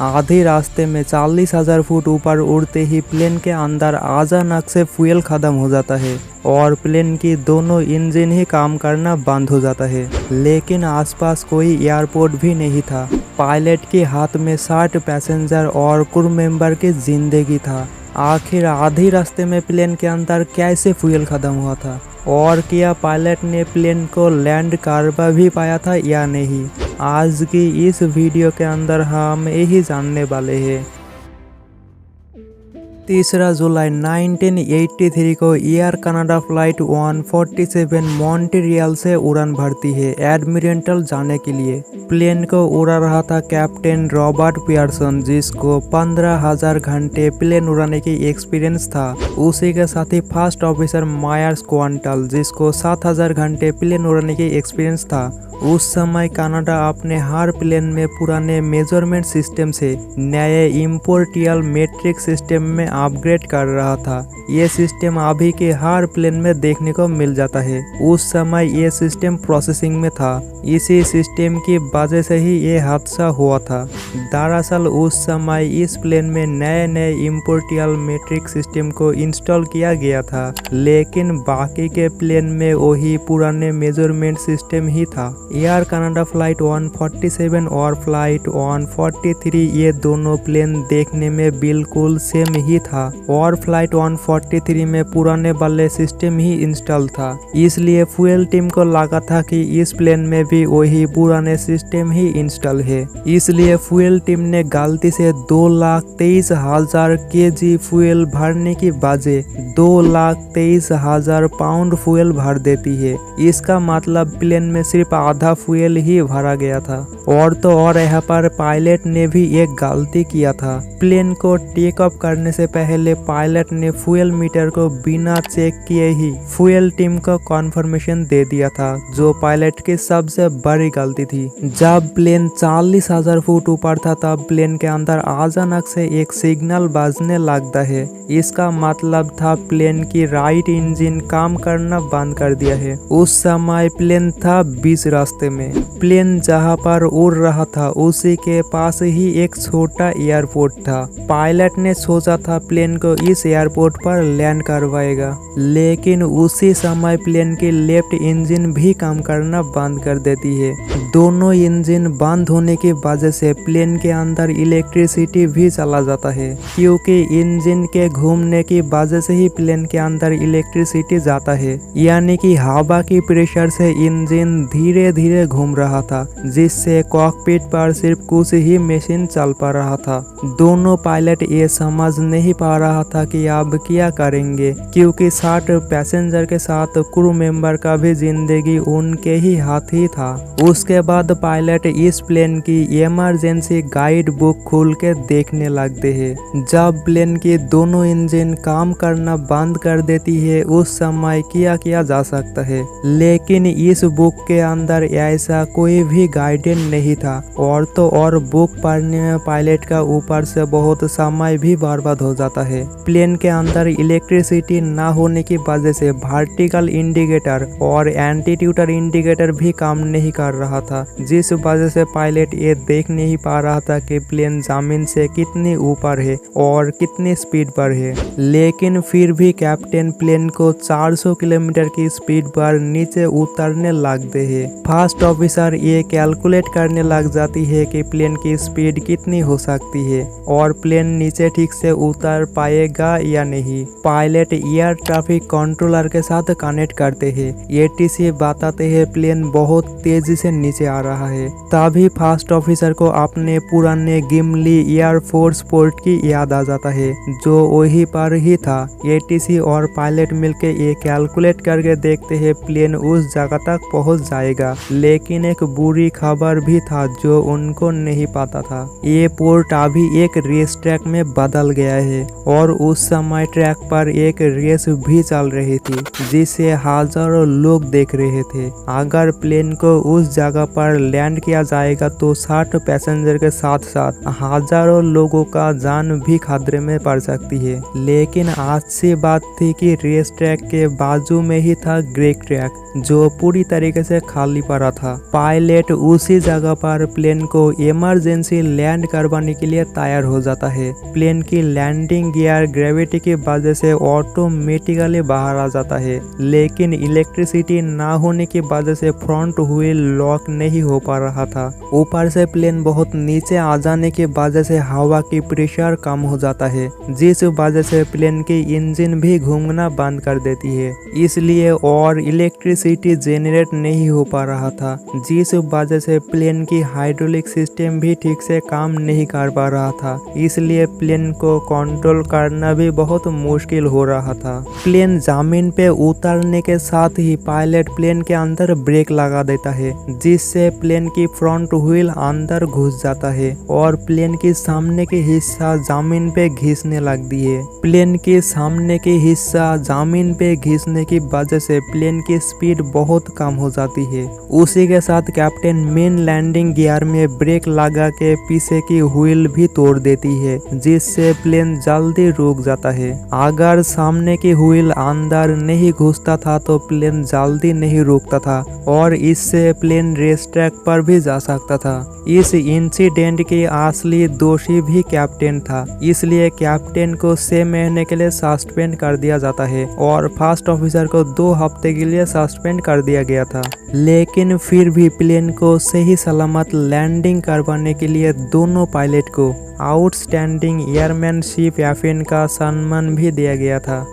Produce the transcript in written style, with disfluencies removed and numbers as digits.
आधे रास्ते में 40,000 फुट ऊपर उड़ते ही प्लेन के अंदर अचानक से फ्यूल खत्म हो जाता है और प्लेन की दोनों इंजन ही काम करना बंद हो जाता है। लेकिन आसपास कोई एयरपोर्ट भी नहीं था। पायलट के हाथ में 60 पैसेंजर और क्रू मेंबर की जिंदगी था। आखिर आधे रास्ते में प्लेन के अंदर कैसे फ्यूल खत्म हुआ था और क्या पायलट ने प्लेन को लैंड करवा भी पाया था या नहीं, आज की इस वीडियो के अंदर हम यही जानने वाले हैं। 3 जुलाई 1983 को एयर कनाडा फ्लाइट 147 मॉन्ट्रियल से उड़ान भरती है एडमिरल जाने के लिए। प्लेन को उड़ा रहा था कैप्टन रॉबर्ट पियर्सन, जिसको 15,000 घंटे प्लेन उड़ाने की एक्सपीरियंस था। उसी के साथ ही फर्स्ट ऑफिसर मायर्स क्वांटल, जिसको 7,000 घंटे प्लेन उड़ाने की एक्सपीरियंस था। उस समय कनाडा अपने हर प्लेन में पुराने मेजरमेंट सिस्टम से नए इम्पोर्टियल मेट्रिक सिस्टम में अपग्रेड कर रहा था। ये सिस्टम अभी के हर प्लेन में देखने को मिल जाता है। उस समय ये सिस्टम प्रोसेसिंग में था। इसी सिस्टम की वजह से ही ये हादसा हुआ था। दरअसल उस समय इस प्लेन में नए इम्पोर्टियल मेट्रिक सिस्टम को इंस्टॉल किया गया था, लेकिन बाकी के प्लेन में वही पुराने मेजरमेंट सिस्टम ही था। एयर कनाडा फ्लाइट 147 और फ्लाइट 143 ये दोनों प्लेन देखने में बिल्कुल सेम ही था और फ्लाइट 143 में पुराने वाले सिस्टम ही इंस्टॉल था। इसलिए फ्यूल टीम को लगा था कि इस प्लेन में भी वही पुराने सिस्टम ही इंस्टॉल है। इसलिए फ्यूल टीम ने गलती से 2,23,000 kg फ्यूल भरने की बजाय 2,23,000 पाउंड फ्यूल भर देती है। इसका मतलब प्लेन में सिर्फ आधा फ्यूल ही भरा गया था। और तो और यहाँ पर पायलट ने भी एक गलती किया था। प्लेन को टेक ऑफ करने से पहले पायलट ने फ्यूल मीटर को बिना चेक किए ही फ्यूल टीम को कॉन्फर्मेशन दे दिया था, जो पायलट की सबसे बड़ी गलती थी। जब प्लेन 40,000 फुट ऊपर था तब प्लेन के अंदर अचानक से एक सिग्नल बजने लगता है। इसका मतलब था प्लेन की राइट इंजन काम करना बंद कर दिया है। उस समय प्लेन था बीच रास्ते में। प्लेन जहां पर उड़ रहा था उसी के पास ही एक छोटा एयरपोर्ट था। पायलट ने सोचा था प्लेन को इस एयरपोर्ट पर लैंड करवाएगा, लेकिन उसी समय प्लेन की लेफ्ट इंजन भी काम करना बंद कर देती है। दोनों इंजन बंद होने की वजह से प्लेन के अंदर इलेक्ट्रिसिटी भी चला जाता है, क्योंकि इंजन के घूमने की वजह से ही प्लेन के अंदर इलेक्ट्रिसिटी जाता है। यानी कि हवा की प्रेशर से इंजन धीरे धीरे घूम रहा था, जिससे कॉकपिट पर सिर्फ कुछ ही मशीन चल पा रहा था। दोनों पायलट ये समझ नहीं पा रहा था कि अब क्या करेंगे, क्योंकि 60 पैसेंजर के साथ क्रू मेंबर का भी जिंदगी उनके ही हाथ ही था। उसके बाद पायलट इस प्लेन की इमरजेंसी गाइड बुक खोल के देखने लगते हैं। जब प्लेन की दोनों इंजन काम करना बंद कर देती है उस समय क्या किया जा सकता है, लेकिन इस बुक के अंदर ऐसा कोई भी गाइडेंस नहीं था। और तो और बुक पढ़ने में पायलट का ऊपर से बहुत समय भी बर्बाद हो जाता है। प्लेन के अंदर इलेक्ट्रिसिटी ना होने की वजह से वर्टिकल इंडिकेटर और एंटीट्यूटर इंडिकेटर भी काम नहीं कर रहा था, जिस वजह से पायलट ये देख नहीं पा रहा था कि प्लेन जमीन से कितनी ऊपर है और कितनी स्पीड पर है। लेकिन फिर भी कैप्टन प्लेन को 400 किलोमीटर की स्पीड पर नीचे उतरने लगते हैं। फर्स्ट ऑफिसर ये कैलकुलेट करने लग जाती है कि प्लेन की स्पीड कितनी हो सकती है और प्लेन नीचे ठीक से उतर पाएगा या नहीं। पायलट एयर ट्रैफिक कंट्रोलर के साथ कनेक्ट करते हैं। एटीसी बताते हैं प्लेन बहुत तेजी से नीचे आ रहा है। तभी फर्स्ट ऑफिसर को अपने पुराने गिमली एयरफोर्स पोर्ट की याद आ जाता है, जो वही पर ही था। एटीसी और पायलट मिलकर ये कैलकुलेट करके देखते हैं प्लेन उस जगह तक पहुंच जाएगा। लेकिन एक बुरी खबर भी था जो उनको नहीं पता था। ये पोर्ट अभी एक रेस ट्रैक में बदल गया है। है और उस समय ट्रैक पर एक रेस भी चल रही थी जिसे हजारों लोग देख रहे थे। अगर प्लेन को उस जगह पर लैंड किया जाएगा तो 60 पैसेंजर के साथ साथ हजारों लोगों का जान भी खतरे में पड़ सकती है। लेकिन अच्छी बात थी कि रेस ट्रैक के बाजू में ही था ग्रेक ट्रैक जो पूरी तरीके से खाली पड़ा था। पायलट उसी जगह पर प्लेन को इमरजेंसी लैंड करवाने के लिए तैयार हो जाता है। प्लेन की लैंडिंग गियर ग्रेविटी की वजह से ऑटोमेटिकली बाहर आ जाता है, लेकिन इलेक्ट्रिसिटी ना होने की वजह से फ्रंट व्हील लॉक नहीं हो पा रहा था। ऊपर से प्लेन बहुत नीचे आ जाने की वजह से हवा की प्रेशर कम हो जाता है, जिस वजह से प्लेन की इंजन भी घूमना बंद कर देती है, इसलिए और इलेक्ट्रिसिटी जेनरेट नहीं हो पा रहा था, जिस वजह से प्लेन की हाइड्रोलिक सिस्टम भी ठीक से काम नहीं कर पा रहा था। इसलिए प्लेन को कंट्रोल करना भी बहुत मुश्किल हो रहा था। प्लेन जमीन पे उतरने के साथ ही पायलट प्लेन के अंदर ब्रेक लगा देता है, जिससे प्लेन की फ्रंट व्हील अंदर घुस जाता है और प्लेन की सामने की हिस्सा जमीन पे घिसने लगती है। प्लेन के सामने की हिस्सा जमीन पे घिसने की वजह से प्लेन की स्पीड बहुत कम हो जाती है। उसी के साथ कैप्टन मेन लैंडिंग गियर में ब्रेक लगा के पीछे की व्हील भी तोड़ देती है, जिससे प्लेन जल्दी रुक जाता है। अगर सामने की व्हील अंदर नहीं घुसता था तो प्लेन जल्दी नहीं रुकता था और इससे प्लेन रेस ट्रैक पर भी जा सकता था। इस इंसिडेंट की असली दोषी भी कैप्टन था, इसलिए कैप्टन को 6 महीने के लिए सस्पेंड कर दिया जाता है और फर्स्ट ऑफिसर को 2 हफ्ते के लिए सस्पेंड कर दिया गया था। लेकिन फिर भी प्लेन को सही सलामत लैंडिंग करवाने के लिए दोनों पायलट को आउटस्टैंडिंग एयरमैनशिप FN का सम्मान भी दिया गया था।